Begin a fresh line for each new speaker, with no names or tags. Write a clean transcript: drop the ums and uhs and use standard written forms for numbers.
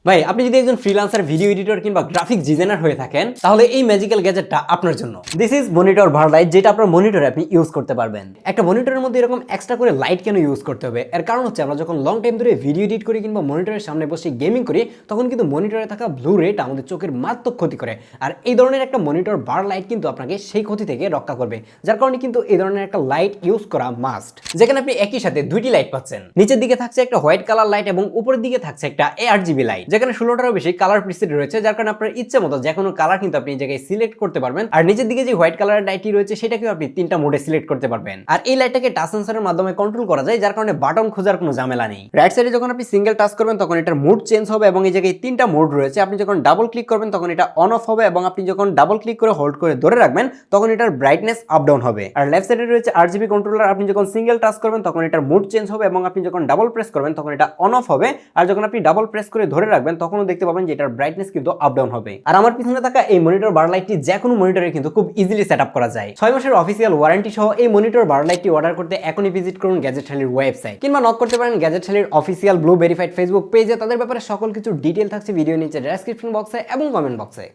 ভাই আপনি যদি একজন ফ্রিল্যান্সার, ভিডিও এডিটর কিংবা গ্রাফিক ডিজাইনার হয়ে থাকেন তাহলে এই ম্যাজিক্যাল গ্যাজেটটা আপনার জন্য। This is monitor bar light, যেটা আপনার মনিটরে আপনি ইউজ করতে পারবেন। একটা মনিটরের মধ্যে এরকম এক্সট্রা করে লাইট কেন ইউজ করতে হবে? এর কারণ হচ্ছে আমরা যখন লং টাইম ধরে ভিডিও এডিট করি কিংবা মনিটরের সামনে বসে গেমিং করি তখন কিন্তু মনিটরে থাকা ব্লু রেটা আমাদের চোখের মারাত্মক ক্ষতি করে। আর এই ধরনের একটা মনিটর বার লাইট কিন্তু আপনাকে সেই ক্ষতি থেকে রক্ষা করবে, যার কারণে কিন্তু এই ধরনের একটা লাইট ইউজ করা মাস্ট। যেখানে আপনি একই সাথে দুইটি লাইট পাচ্ছেন। নিচের দিকে থাকছে একটা হোয়াইট কালার লাইট এবং উপরের দিকে থাকছে একটা ARGB লাইট, যেখানে 16টারও বেশি কালার প্রিসেট রয়েছে, যার কারণে আপনার ইচ্ছে মতো যে কোনো কালার কিন্তু আপনি এই জায়গায় সিলেক্ট করতে পারবেন। আর নিচের দিকে যে হোয়াইট কালারের লাইটটি রয়েছে সেটাকেও আপনি 3টা মোডে সিলেক্ট করতে পারবেন। আর এই লাইটটাকে টাচ সেন্সরের মাধ্যমে কন্ট্রোল করা যায়, যার কারণে বাটন খোঁজার কোনো ঝামেলা নেই। রাইট সাইডে যখন আপনি সিঙ্গেল টাচ করবেন তখন এটার মুড চেঞ্জ হবে এবং এই জায়গায় 3টা মোড রয়েছে। আপনি যখন ডাবল ক্লিক করবেন তখন এটা অন অফ হবে এবং আপনি যখন ডাবল ক্লিক করে হোল্ড করে ধরে রাখবেন তখন এটার ব্রাইটনেস আপ ডাউন হবে। আর লেফট সাইডে রয়েছে RGB কন্ট্রোলার। আপনি যখন সিঙ্গেল টাচ করবেন তখন এটার মুড চেঞ্জ হবে এবং আপনি যখন ডাবল প্রেস করবেন তখন এটা অন অফ হবে। আর যখন আপনি ডাবল প্রেস করে ধরে রাখবেন তখনও দেখতে পাবেন যে এটার ব্রাইটনেস কিন্তু আপ ডাউন হবে। আর আমার পিছনে থাকা এই মনিটর বার লাইটটি যে কোনো মনিটরে কিন্তু খুব ইজিলি সেটআপ করা যায়। 6 মাসের অফিসিয়াল ওয়ারেন্টি সহ এই মনিটর বার লাইটটি অর্ডার করতে এখনই ভিজিট করুন গ্যাজেটশালীর ওয়েবসাইট, কিংবা নক করতে পারেন গ্যাজেটশালীর অফিসিয়াল ব্লু ভেরিফাইড ফেসবুক পেজে। তাদের ব্যাপারে সকল কিছু ডিটেইল থাকছে ভিডিও নিচে ডেসক্রিপশন বক্সে এবং কমেন্ট বক্সে।